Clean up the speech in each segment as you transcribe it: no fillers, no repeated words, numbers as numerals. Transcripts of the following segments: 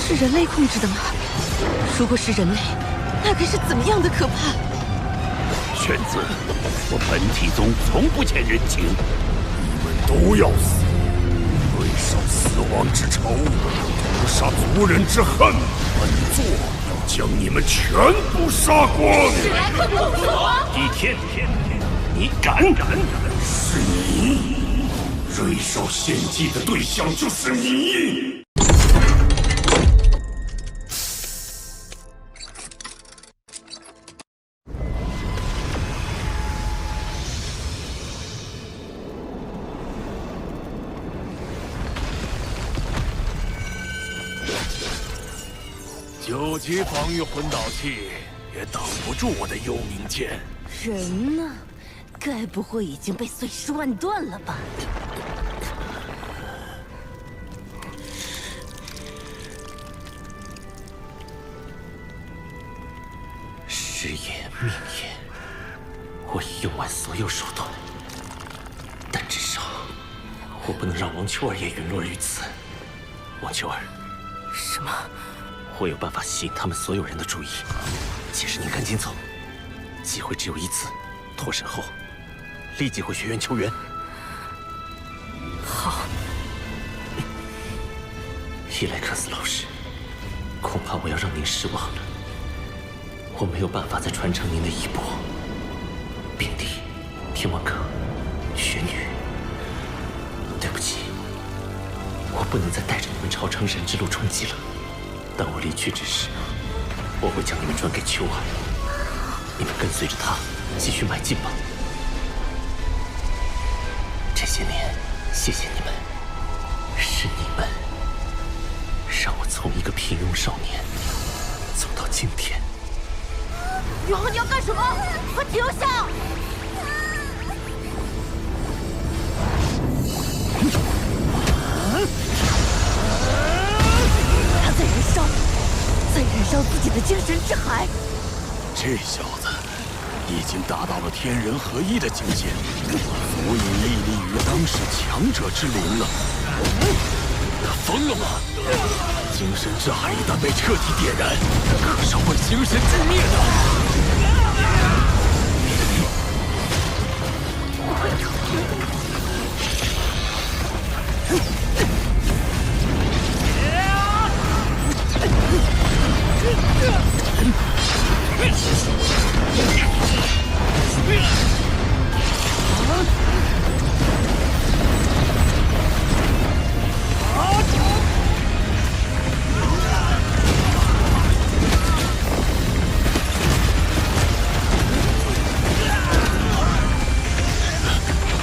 是人类控制的吗？如果是人类，那该是怎么样的可怕？犬子，我本体宗从不欠人情，你们都要死！对受死亡之仇，屠杀族人之恨，本座要将你们全部杀光！史莱克公主，倚天，你敢？是你！瑞兽献祭的对象就是你！9级防御魂导器也挡不住我的幽冥剑。人呢？该不会已经被碎尸万段了吧？时也命也，我已用完所有手段，但至少我不能让王秋儿也陨落于此。王秋儿，什么？我有办法吸引他们所有人的注意。届时你赶紧走，机会只有一次。脱身后，立即回学院求援。好。伊莱克斯老师，恐怕我要让您失望了。我没有办法再传承您的衣钵。冰帝、天王阁、雪女，对不起，我不能再带着你们朝成神之路冲击了。当我离去之时，我会将你们转给秋儿，你们跟随着他继续迈进吧。这些年，谢谢你们，是你们让我从一个平庸少年走到今天。宇航，你要干什么？快停下！他在燃烧，在燃烧自己的精神之海。这小子已经达到了天人合一的境界，足以屹立于当世强者之林了。他疯了吗？精神之海一旦被彻底点燃，可是会精神俱灭的。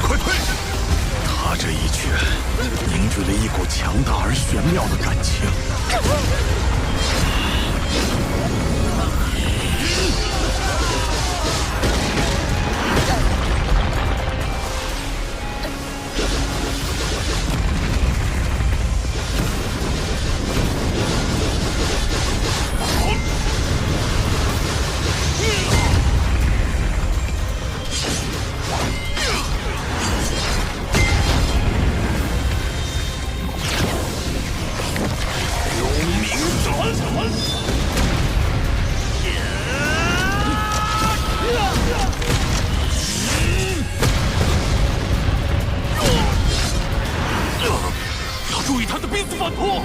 快退！他这一拳凝聚了一股强大而玄妙的感情。要注意他的濒死反扑！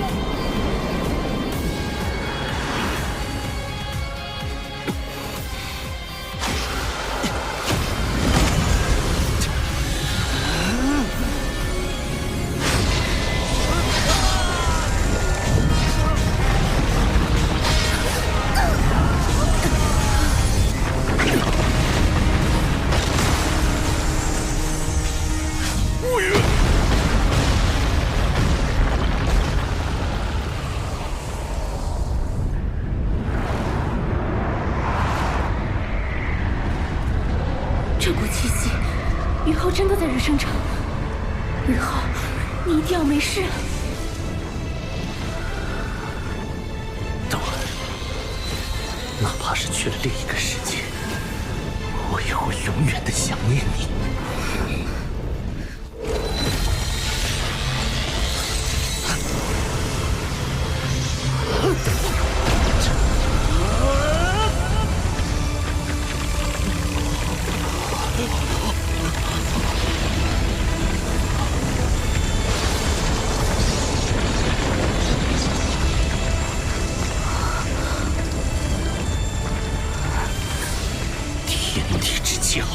这股气息，宇浩真的在人生城。宇浩，你一定要没事。等会，哪怕是去了另一个世界，我也会永远的想念你。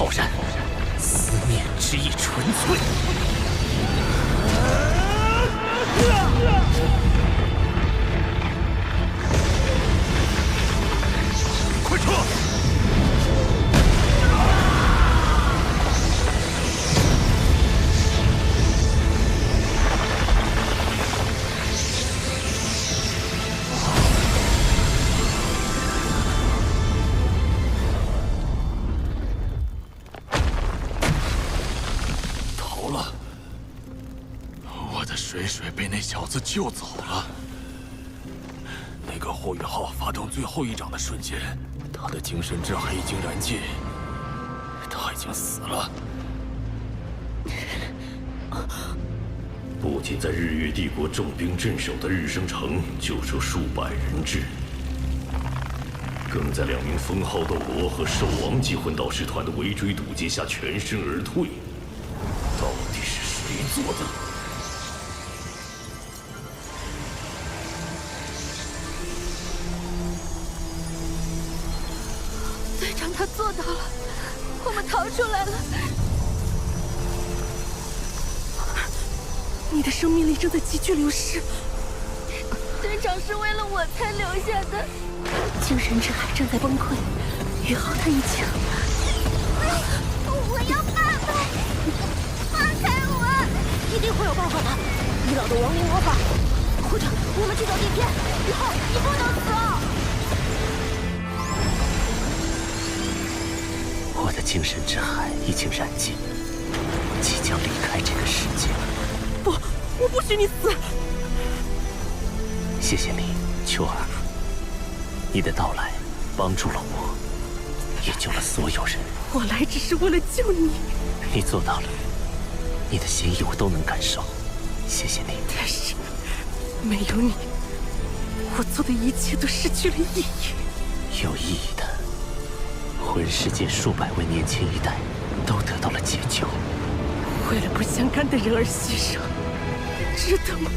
浩然，思念之意纯粹。快撤！逃了！我的水水被那小子救走了。那个霍雨浩发动最后一掌的瞬间，他的精神之海已经燃尽，他已经死了。不仅在日月帝国重兵镇守的日升城就受数百人质，更在2名封号斗罗和兽王级魂导师团的围追堵截下全身而退。到底是谁做的？队长他做到了，我们逃出来了。你的生命力正在急剧流失。队长是为了我才留下的。精神之海正在崩溃，宇浩他已经……我要爸爸！放开我！一定会有办法的。伊老的亡灵魔法，或者我们去找地片。宇浩，你不能死啊！我的精神之海已经燃尽，即将离开这个世界。不，我不许你死！谢谢你，秋儿。你的到来帮助了我，也救了所有人。我来只是为了救你。你做到了，你的心意我都能感受。谢谢你。但是没有你，我做的一切都失去了意义。有意义的，魂世界数百位年轻一代都得到了解救。为了不相干的人而牺牲，值得吗？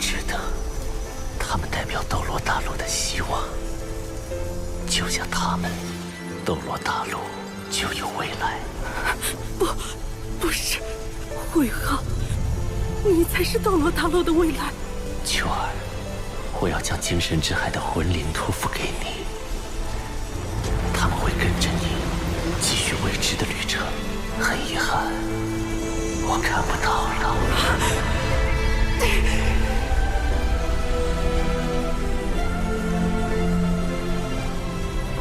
值得。他们代表斗罗大陆的希望，就像他们，斗罗大陆就有未来。不是，慧浩，你才是斗罗大陆的未来。秋儿，我要将精神之海的魂灵托付给你，他们会跟着你继续未知的旅程。很遗憾，我看不到了。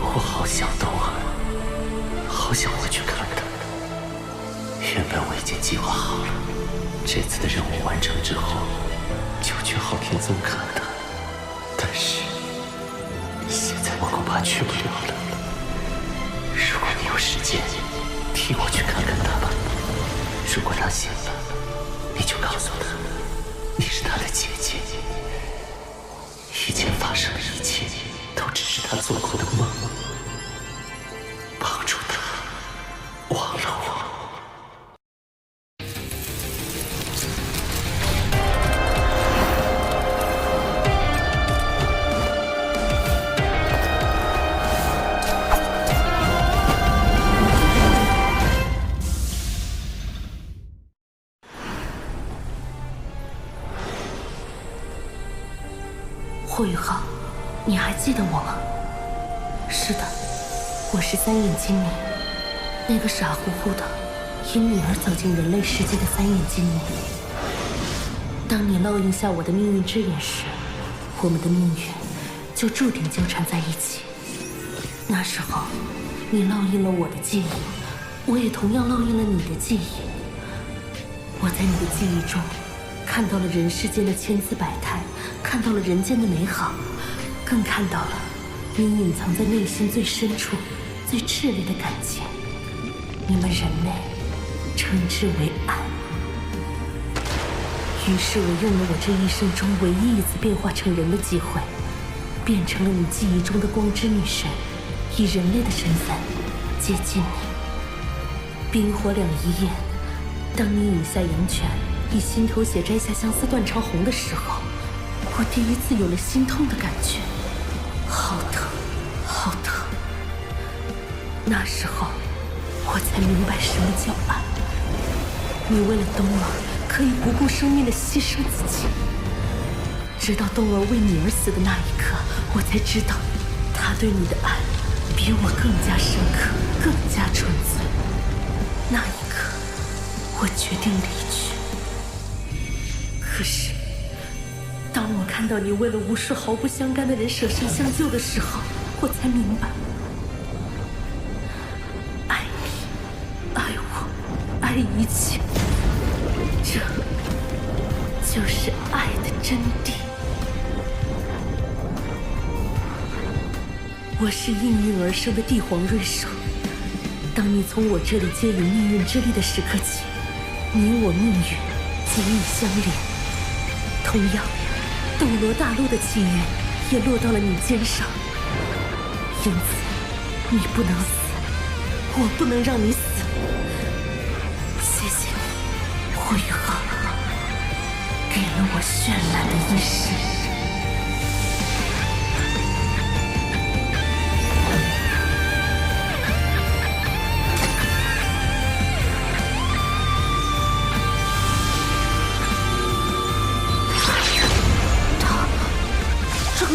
我好想冬儿，好想回去看看。原本我已经计划好了，这次的任务完成之后，就去昊天宗看他。但是现在我恐怕去不了了。如果你有时间，替我去看看他吧。如果他醒了，你就告诉他，你是他的姐姐。以前发生的一切，都只是他做过的梦。帮助他忘了我。霍雨浩，你还记得我吗？是的，我是三眼精灵，那个傻乎乎的因女儿走进人类世界的三眼精灵。当你烙印下我的命运之眼时，我们的命运就注定纠缠在一起。那时候，你烙印了我的记忆，我也同样烙印了你的记忆。我在你的记忆中看到了人世间的千姿百态，看到了人间的美好，更看到了你隐藏在内心最深处、最炽烈的感情。你们人类称之为爱。于是我用了我这一生中唯一一次变化成人的机会，变成了你记忆中的光之女神，以人类的身份接近你。冰火两仪眼，当你饮下阳泉，以心头血摘下相思断肠红的时候，我第一次有了心痛的感觉，好疼，好疼。那时候，我才明白什么叫爱。你为了东儿，可以不顾生命的牺牲自己。直到东儿为你而死的那一刻，我才知道，他对你的爱比我更加深刻，更加纯粹。那一刻，我决定离去。可是，当我看到你为了无数毫不相干的人舍身相救的时候，我才明白，爱你，爱我，爱一切，这就是爱的真谛。我是应运而生的帝皇瑞兽。当你从我这里接引命运之力的时刻起，你我命运紧密相连。同样，斗罗大陆的气运也落到了你肩上。因此，你不能死，我不能让你死。谢谢你，霍雨浩，给了我绚烂的一世。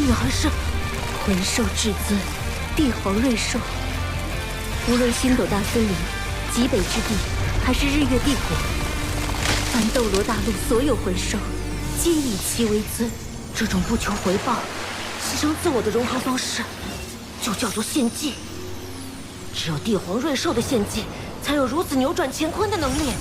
女孩是魂兽至尊，帝皇瑞兽。无论星斗大森林、极北之地，还是日月帝国，凡斗罗大陆所有魂兽，皆以其为尊。这种不求回报、牺牲自我的融合方式，就叫做献祭。只有帝皇瑞兽的献祭，才有如此扭转乾坤的能力。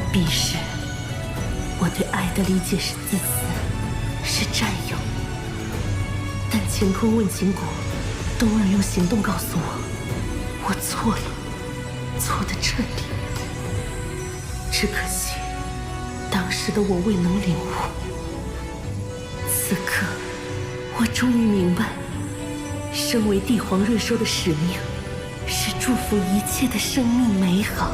彼时，我对爱的理解是自私，是占有。但乾坤问情谷，东儿用行动告诉我，我错了，错得彻底。只可惜，当时的我未能领悟。此刻，我终于明白，身为帝皇瑞兽的使命，是祝福一切的生命美好。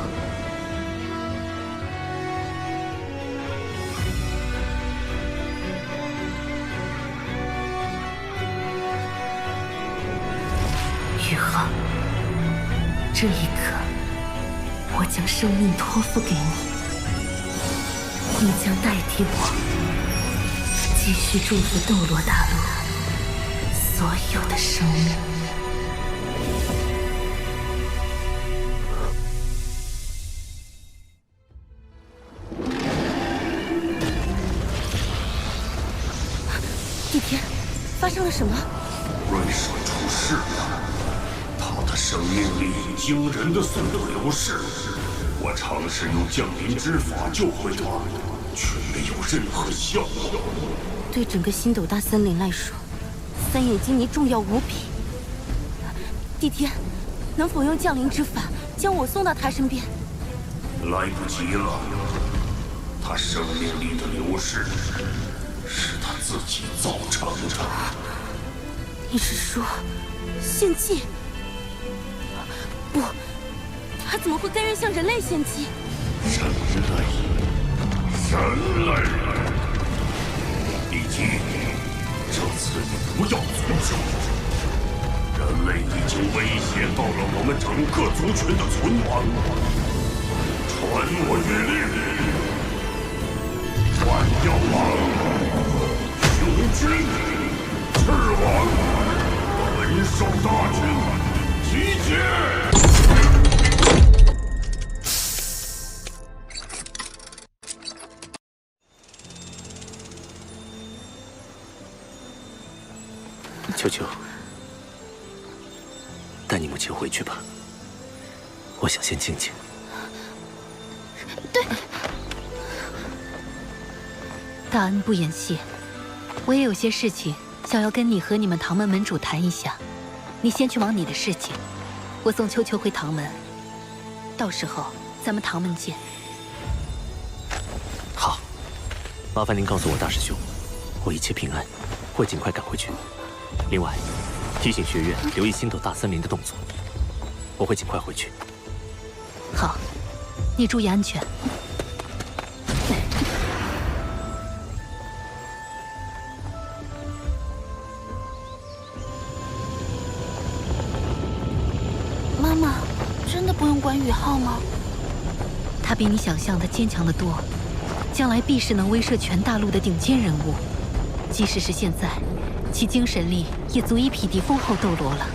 宇浩，这一刻，我将生命托付给你，你将代替我，继续祝福斗罗大陆所有的生命。帝天，发生了什么？瑞兽出事了。他的生命力以惊人的速度流逝，我尝试用降临之法救回他，却没有任何效果。对整个星斗大森林来说，三眼金泥重要无比。帝天，能否用降临之法将我送到他身边？来不及了，他生命力的流逝是他自己造成的。你是说，献祭？不，他怎么会甘愿向人类献祭？人类，人类！李基，这次你不要作声。人类已经威胁到了我们整个族群的存亡。传我谕令，万妖王、雄军、赤王、魂兽大军集结！秋秋，带你母亲回去吧，我想先静静。对。大恩不言谢，我也有些事情想要跟你和你们唐门门主谈一下。你先去忙你的事情，我送秋秋回唐门，到时候咱们唐门见。好，麻烦您告诉我大师兄，我一切平安，会尽快赶回去。另外，提醒学院留意星斗大森林的动作，我会尽快回去。好，你注意安全。妈妈，真的不用管宇浩吗？他比你想象的坚强得多，将来必是能威慑全大陆的顶尖人物。即使是现在，其精神力也足以匹敌封号斗罗了。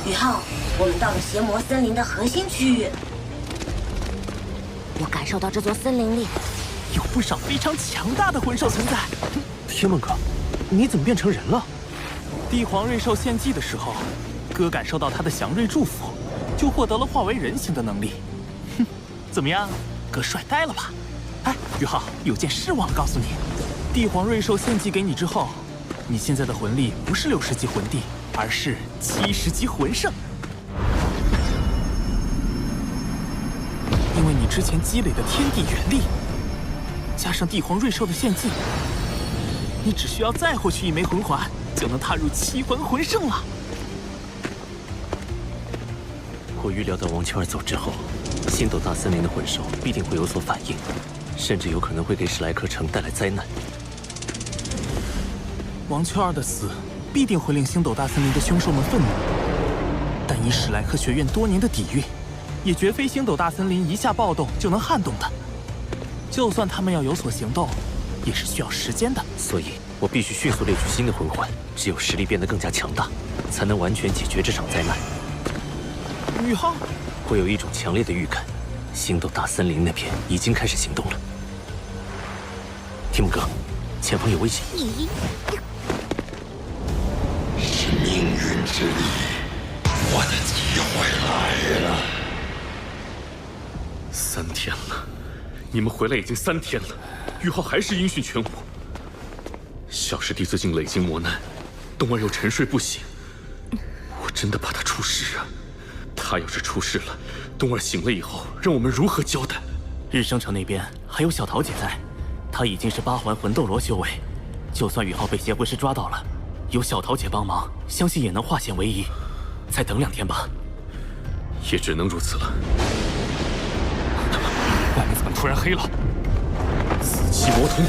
宇浩，我们到了邪魔森林的核心区域。我感受到这座森林里有不少非常强大的魂兽存在。天梦哥，你怎么变成人了？帝皇瑞兽献祭的时候，哥感受到他的祥瑞祝福，就获得了化为人形的能力。哼，怎么样，哥帅呆了吧？哎，宇浩，有件事忘了告诉你，帝皇瑞兽献祭给你之后，你现在的魂力不是60级魂帝，而是70级魂圣。因为你之前积累的天地元力，加上帝皇瑞兽的献祭，你只需要再获取1枚魂环，就能踏入7魂魂圣了。我预料到王秋儿走之后，星斗大森林的魂兽必定会有所反应，甚至有可能会给史莱克城带来灾难。王秋儿的死必定会令星斗大森林的凶兽们愤怒，但以史莱克学院多年的底蕴，也绝非星斗大森林一下暴动就能撼动的。就算他们要有所行动，也是需要时间的。所以，我必须迅速猎取新的魂环，只有实力变得更加强大，才能完全解决这场灾难。宇浩，我有一种强烈的预感，星斗大森林那边已经开始行动了。提姆哥，前方有危险！是命运之力，我的机会来了。3天了，你们回来已经3天了，宇浩还是音讯全无。小师弟最近累经磨难，冬儿又沉睡不醒，我真的怕他出事啊！他要是出事了，冬儿醒了以后，让我们如何交代？日升城那边还有小桃姐在，她已经是8环魂斗罗修为，就算宇浩被邪魂师抓到了，有小桃姐帮忙，相信也能化险为夷。再等2天吧。也只能如此了。外面怎么突然黑了？紫气魔瞳。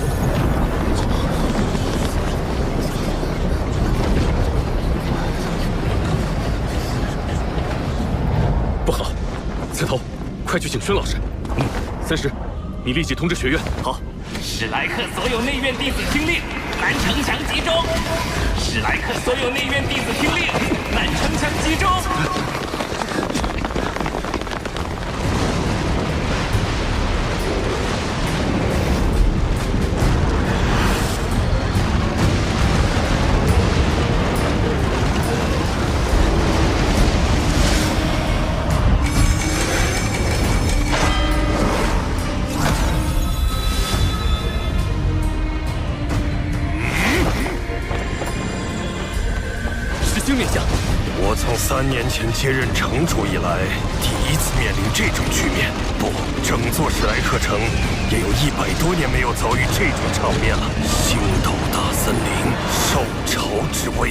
不好，刺头，快去请轩老师。30，你立即通知学院。好。史莱克所有内院弟子听令，南城墙集中！史莱克所有内院弟子听令，南城墙集中！我从3年前接任城主以来，第一次面临这种局面。不，整座史莱克城也有100多年没有遭遇这种场面了。星斗大森林，受潮之威。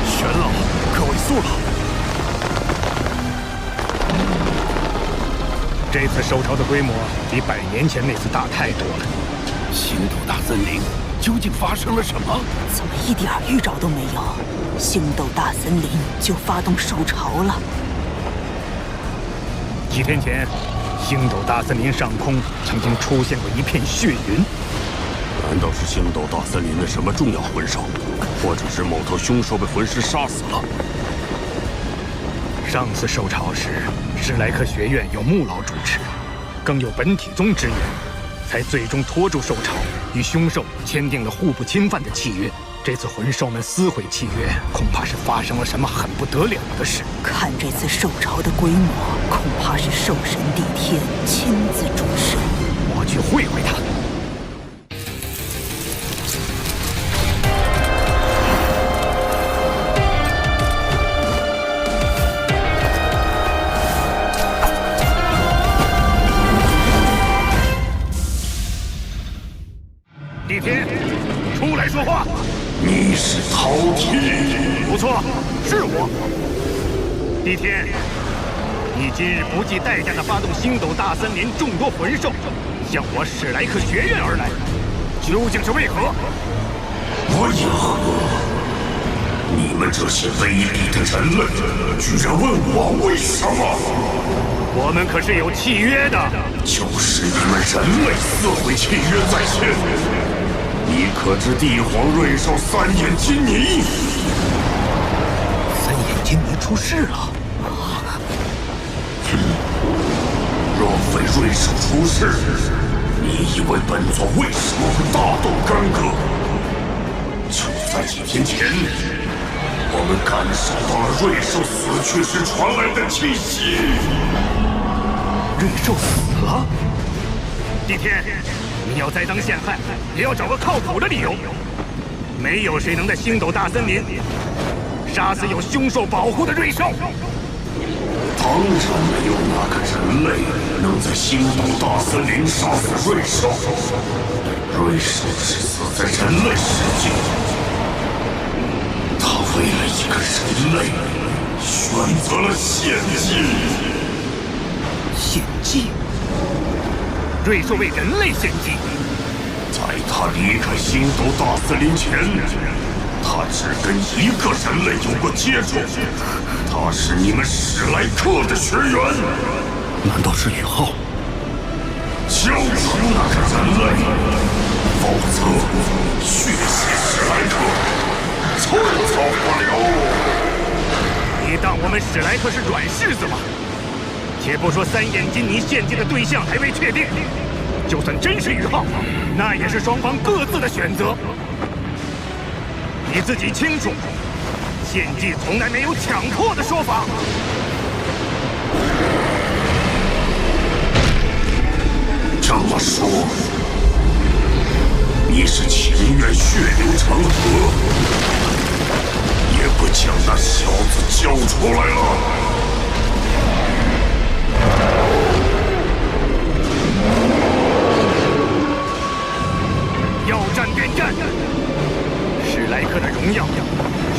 玄老，可尾速了！这次受潮的规模比100年前那次大太多了。星斗大森林究竟发生了什么？怎么一点预兆都没有？星斗大森林就发动受潮了。几天前，星斗大森林上空曾经出现过一片血云。难道是星斗大森林的什么重要魂兽，或者是某头凶兽被魂师杀死了？上次受潮时，史莱克学院有穆老主持，更有本体宗支援，才最终拖住受潮，与凶兽签订了互不侵犯的契约。这次魂兽们撕毁契约，恐怕是发生了什么很不得了的事。看这次受潮的规模，恐怕是兽神帝天亲自主事。我去会会他。帝天，出来说话。你是饕餮？不错，是我。帝天，你今日不计代价地发动星斗大森林众多魂兽，向我史莱克学院而来，究竟是为何？为何？你们这些卑鄙的人类，居然问我为什么？我们可是有契约的。就是你们人类撕毁契约在先。你可知帝皇瑞兽3眼金尼？3眼金尼出事了。若非瑞兽出事，你以为本座为什么会大动干戈？就在几天前，我们感受到了瑞兽死去时传来的气息。瑞兽死了？帝天，你要栽赃陷害，也要找个靠谱的理由。没有谁能在星斗大森林杀死有凶兽保护的瑞兽。当然没有哪个人类能在星斗大森林杀死瑞兽。瑞兽是死在人类世界，他为了一个人类选择了献祭。献祭？瑞兽为人类献祭？在他离开星斗大森林前，他只跟一个人类有过接触，他是你们史莱克的学员。难道是宇浩？就是那个人类，否则血洗史莱克，寸草不留。你当我们史莱克是软柿子吗？且不说3眼金尼献祭的对象还未确定，就算真是宇浩，那也是双方各自的选择。你自己清楚，献祭从来没有强迫的说法。这么说，你是情愿血流成河，也不将那小子交出来了？要战便战！史莱克的荣耀，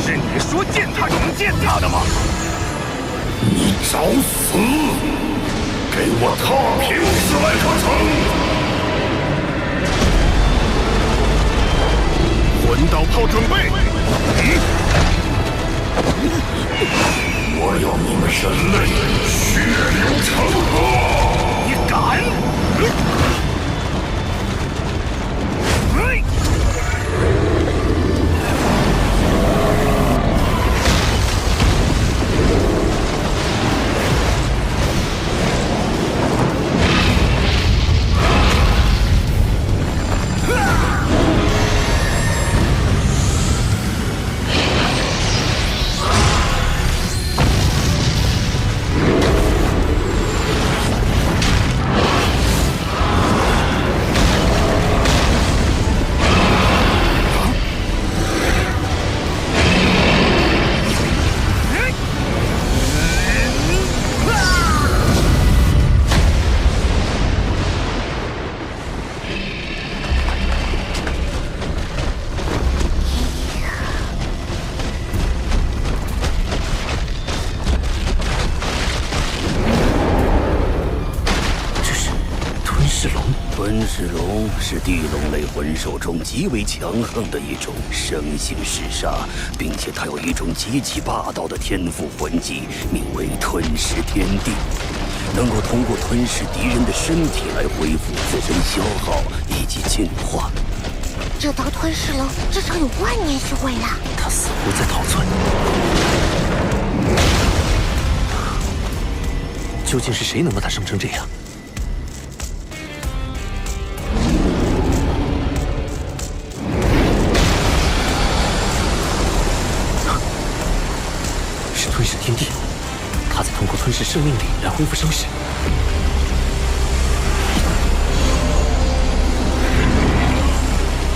是你说践踏就能践踏的吗？你找死！给我踏平史莱克城！魂导炮准备！我要你们人类血流成河！你敢！噬龙是地龙类魂兽中极为强横的一种生性嗜杀，并且它有一种极其霸道的天赋魂技，名为吞噬天地，能够通过吞噬敌人的身体来恢复自身消耗以及进化。这道吞噬龙至少有万年修为了。他似乎在逃窜。究竟是谁能把他生成这样？是吞噬天地，他在通过吞噬生命力来恢复伤势。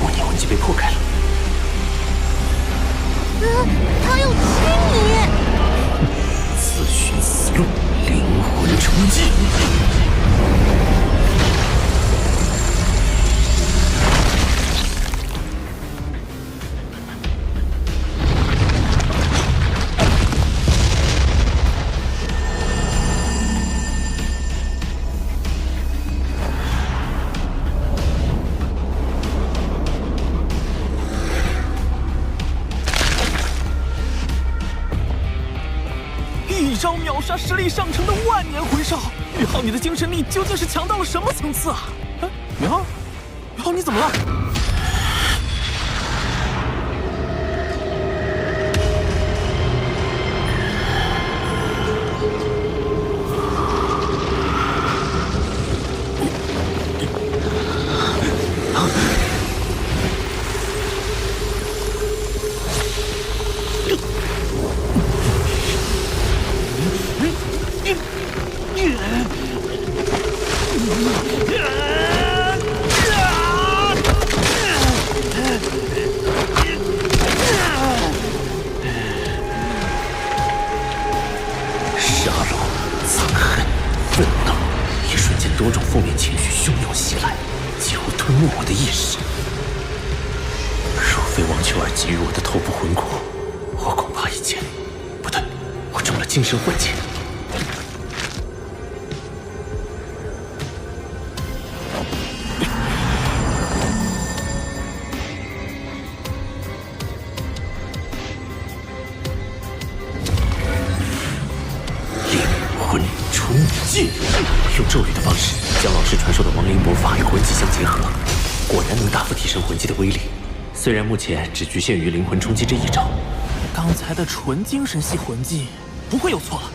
模拟魂技被破开了。他要亲你！自寻死路，灵魂冲击。一招秒杀实力上乘的万年魂少，宇浩，你的精神力究竟是强到了什么层次啊？哎，宇浩，宇浩，你怎么了？杀戮、憎恨、愤怒，一瞬间多种负面情绪汹涌袭来，几乎吞没我的意识。若非王秋儿给予我的头部魂骨，我恐怕已经……不对，我中了精神幻境。用咒语的方式将老师传授的亡灵魔法与魂技相结合，果然能大幅提升魂技的威力。虽然目前只局限于灵魂冲击这一招，刚才的纯精神系魂技不会有错了，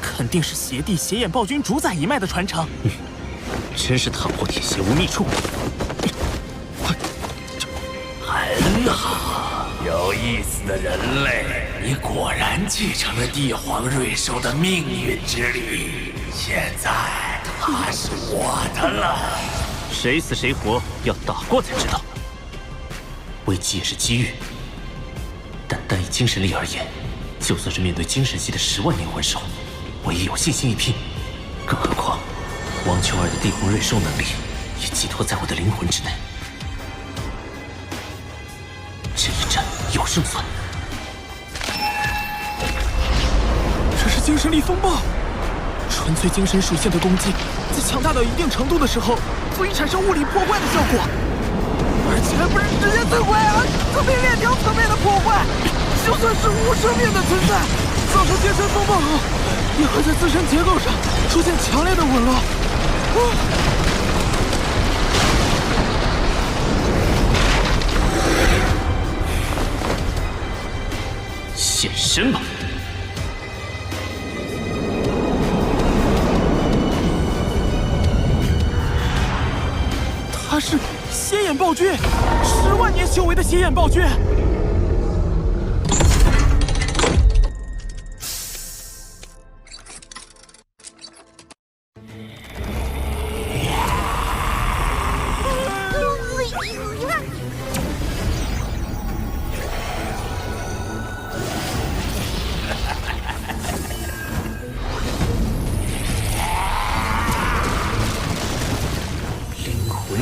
肯定是邪帝邪眼暴君主宰一脉的传承。真是踏破铁鞋无觅处。很好，有意思的人类，你果然继承了帝皇瑞兽的命运之力。现在他是我的了。谁死谁活，要打过才知道。危机也是机遇，但单以精神力而言，就算是面对精神系的10万年魂兽，我也有信心一拼。更何况，王秋儿的帝皇瑞兽能力也寄托在我的灵魂之内。这一战有胜算。这是精神力风暴。纯粹精神属性的攻击，在强大到一定程度的时候，足以产生物理破坏的效果，而且还不是直接摧毁，而是被链条层面的破坏。就算是无生命的存在，造成精神风暴后，也会在自身结构上出现强烈的紊乱。现身吧！他是邪眼暴君，10万年修为的邪眼暴君。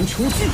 出击！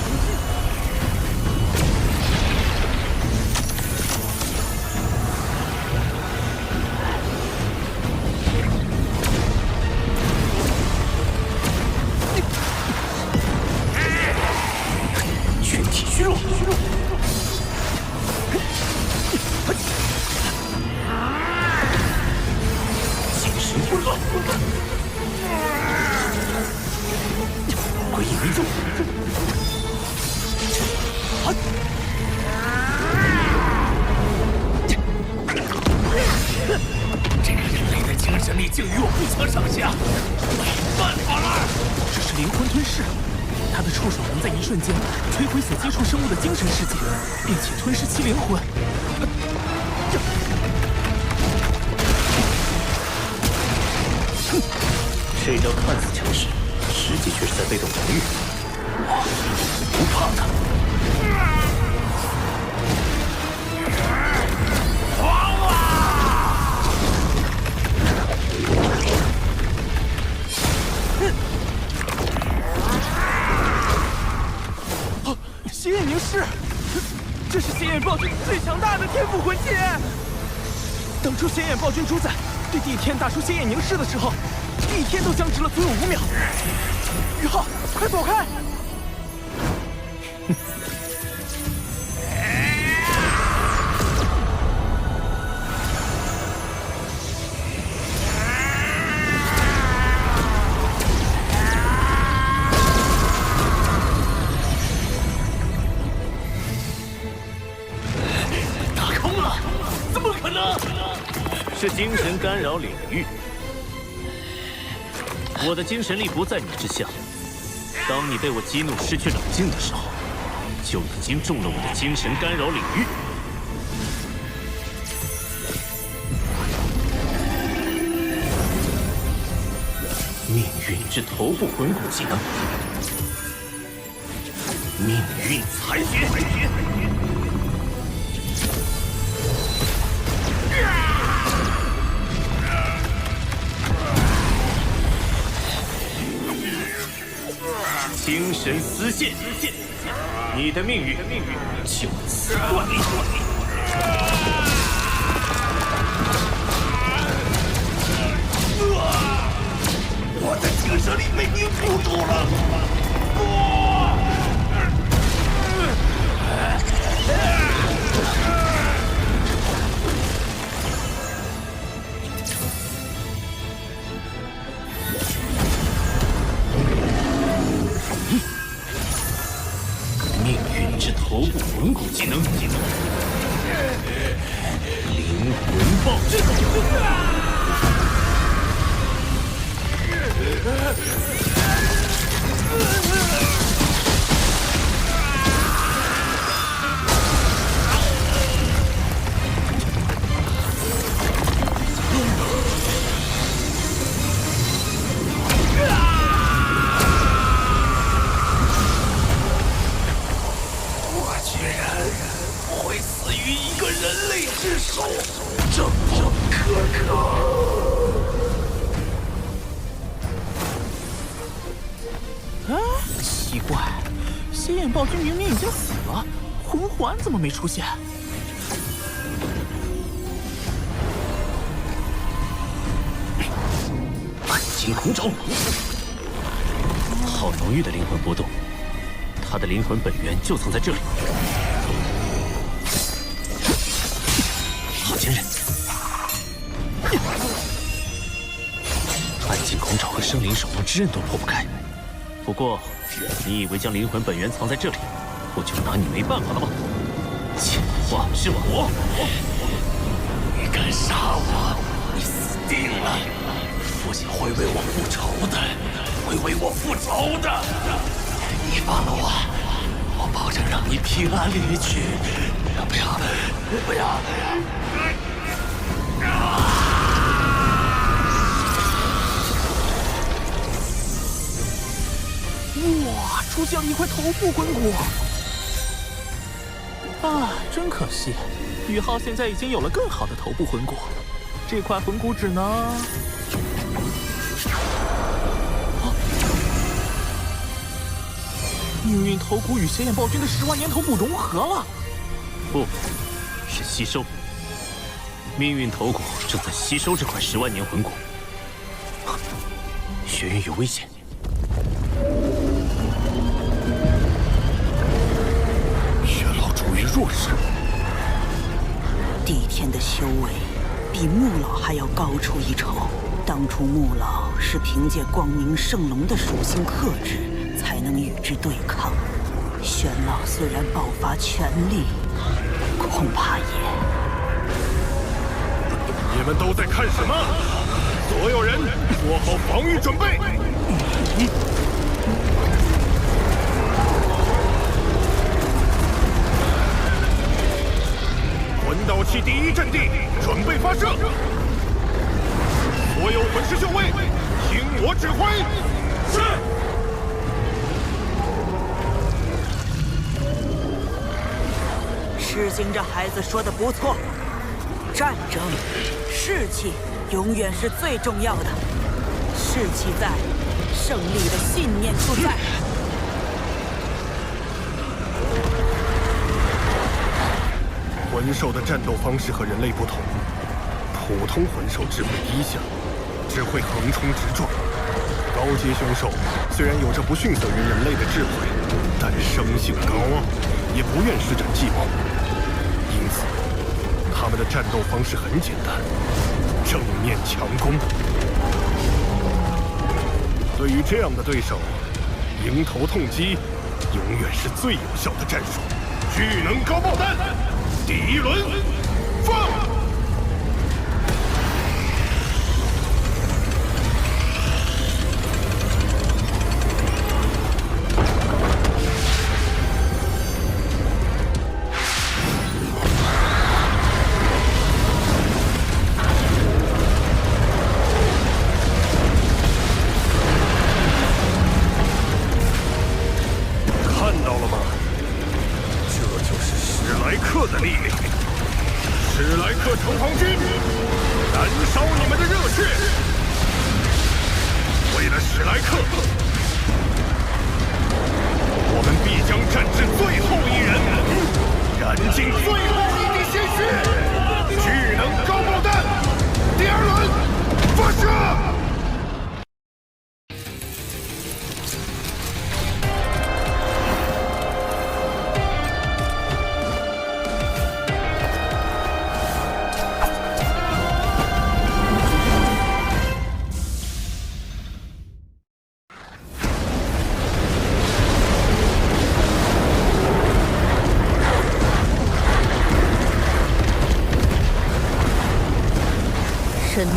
瞬间摧毁所接触生物的精神世界，并且吞噬其灵魂。这招看似强势，实际却是在被动防御。我不怕他。血眼凝视，这是血眼暴君最强大的天赋魂技。当初血眼暴君主宰对帝天打出血眼凝视的时候，帝天都僵直了足有5秒。宇浩，快躲开！是精神干扰领域，我的精神力不在你之下。当你被我激怒失去冷静的时候，就已经中了我的精神干扰领域。命运之头部魂骨技能，命运裁决。精神丝线，你的命运就此断裂。我的精神力被凝固住了。头部魂骨技能，灵魂暴震。奇怪，血眼暴君明明已经死了，魂环怎么没出现？暗金孔爪，好浓郁的灵魂波动，他的灵魂本源就藏在这里。好惊人！暗金孔爪和生灵守望之刃都破不开。不过，你以为将灵魂本源藏在这里，我就拿你没办法了吗？欠话是我。你敢杀我，你死定了！父亲会为我复仇的，会为我复仇的。你放了我，我保证让你平安离去。不要！哇，出现了一块头部魂骨！啊，真可惜，宇浩现在已经有了更好的头部魂骨。这块魂骨只能……命运头骨与血眼暴君的10万年头骨融合了。不，是吸收。命运头骨正在吸收这块10万年魂骨。学院有危险。月老处于弱势。帝天的修为比穆老还要高出一筹。当初穆老是凭借光明圣龙的属性克制，才能与之对抗。玄老虽然爆发全力，恐怕也……你们都在看什么？所有人做好防御准备！魂导器第一阵地准备发射，所有魂师校尉，听我指挥。是。痴心这孩子说的不错，战争，士气永远是最重要的。士气在，胜利的信念就在。魂兽的战斗方式和人类不同，普通魂兽智慧低下，只会横冲直撞。高阶凶兽虽然有着不逊色于人类的智慧，但生性高傲，也不愿施展计谋。因此，他们的战斗方式很简单，正面强攻。对于这样的对手，迎头痛击永远是最有效的战术。巨能高爆弹，第一轮放！人类，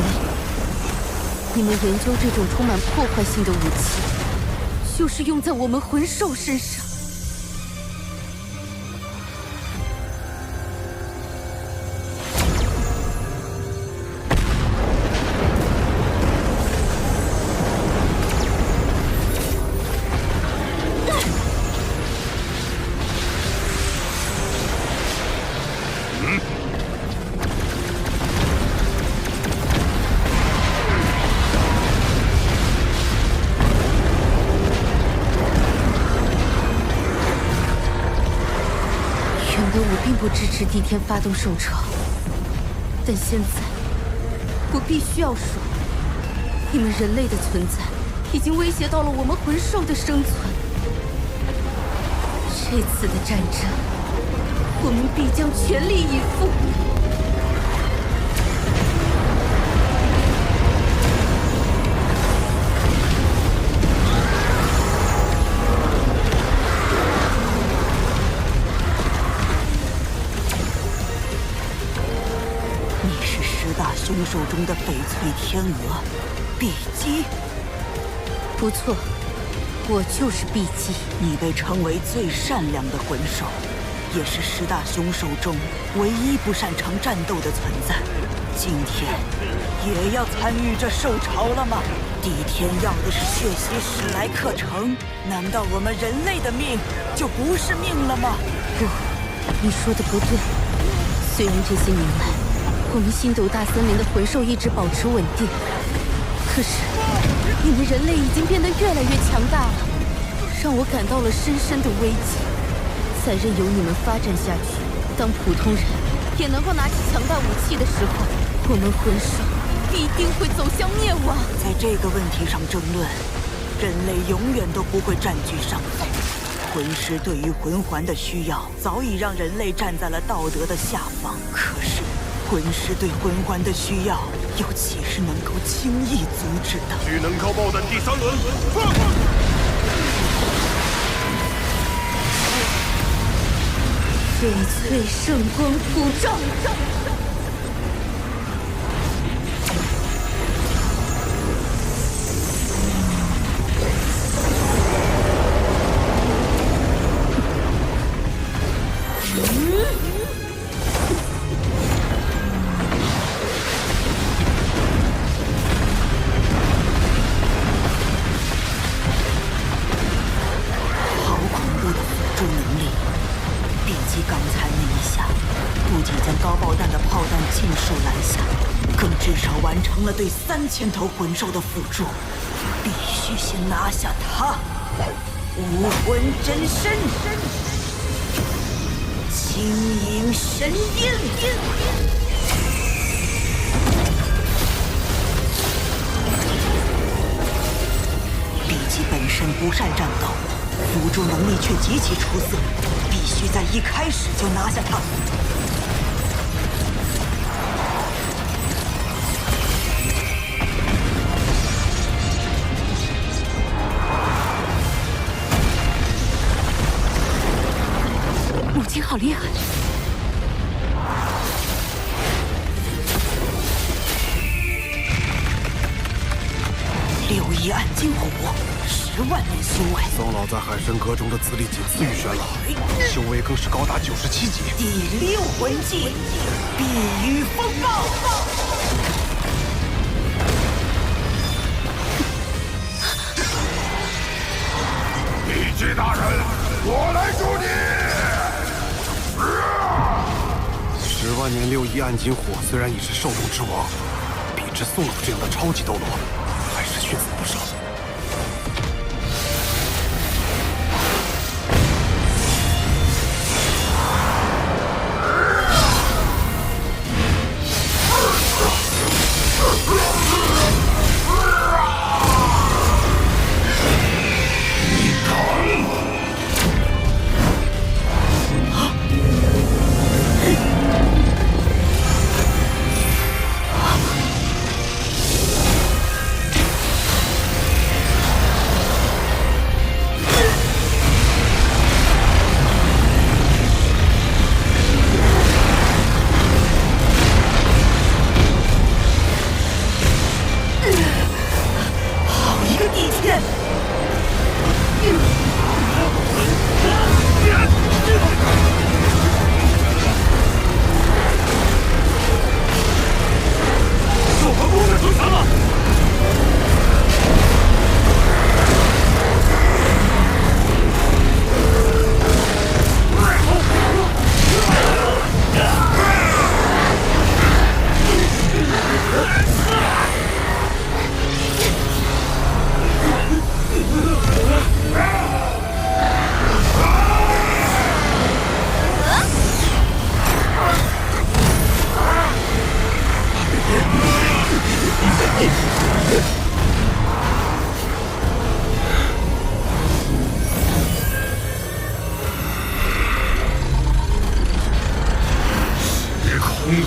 你们研究这种充满破坏性的武器，就是用在我们魂兽身上。不支持帝天发动兽潮，但现在我必须要说，你们人类的存在已经威胁到了我们魂兽的生存。这次的战争，我们必将全力以赴。凶兽中的翡翠天鹅，碧姬。不错，我就是碧姬。你被称为最善良的魂兽，也是10大凶兽中唯一不擅长战斗的存在。今天也要参与这兽潮了吗？帝天要的是血洗史莱克城，难道我们人类的命就不是命了吗？不，你说的不对。虽然这些年来，我们星斗大森林的魂兽一直保持稳定，可是你们人类已经变得越来越强大了，让我感到了深深的危机。再任由你们发展下去，当普通人也能够拿起强大武器的时候，我们魂兽必定会走向灭亡。在这个问题上争论，人类永远都不会占据上风。魂师对于魂环的需要，早已让人类站在了道德的下方。可是，魂师对魂环的需要，又岂是能够轻易阻止的？巨能高爆弹第3轮，放！翡翠圣光普照。将高爆弹的炮弹尽数拦下，更至少完成了对3000头魂兽的辅助。必须先拿下他！武魂真身，轻盈神印。比基本身不善战斗，辅助能力却极其出色，必须在一开始就拿下他。母亲好厉害！6翼暗金虎，10万年修为。骚老在海神阁中的资历仅次于玄老，修为更是高达97级。第6魂技，碧羽风暴。比基大人，我来助你！10万年6翼暗金虎虽然已是兽种之王，比之宋老这样的超级斗罗，还是逊色不少。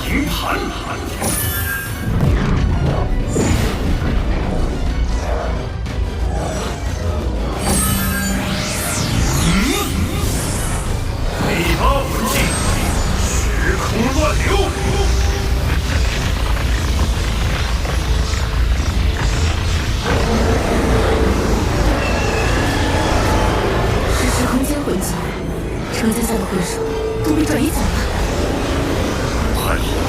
银盘。第8魂技，时空乱流。是时空间魂技，绳结下的魂兽都被转移走了。太好了，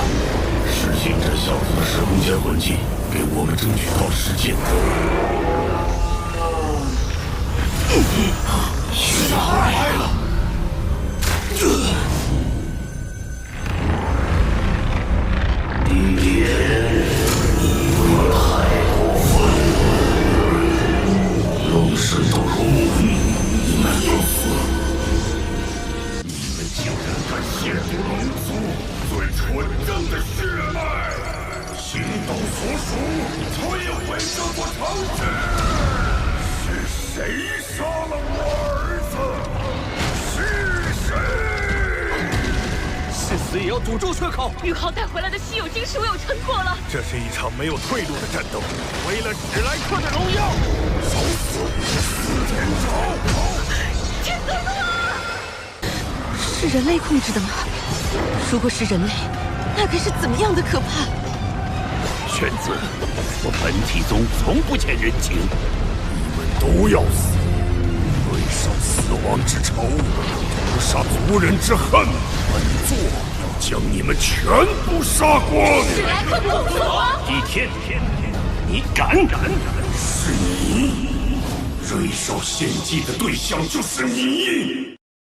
是信这小子的时空间魂技，给我们争取到时间。血儿来了！冰莲，你们太过分了！龙神斗罗木鱼，你们要死！你们竟然敢亵渎龙族最纯正的血脉！行动所属，摧毁这座城市！是谁杀了我儿子？是谁？誓死也要堵住缺口！宇浩带回来的稀有金属有成果了。这是一场没有退路的战斗，为了史莱克的荣耀！找死！天朝！天泽洛！是人类控制的吗？如果是人类，那该是怎么样的可怕？犬子，我本体宗从不欠人情，你们都要死！对受死亡之仇，屠杀族人之恨，本座要将你们全部杀光！史莱克公主！倚天，你敢？是你！瑞兽献祭的对象就是你！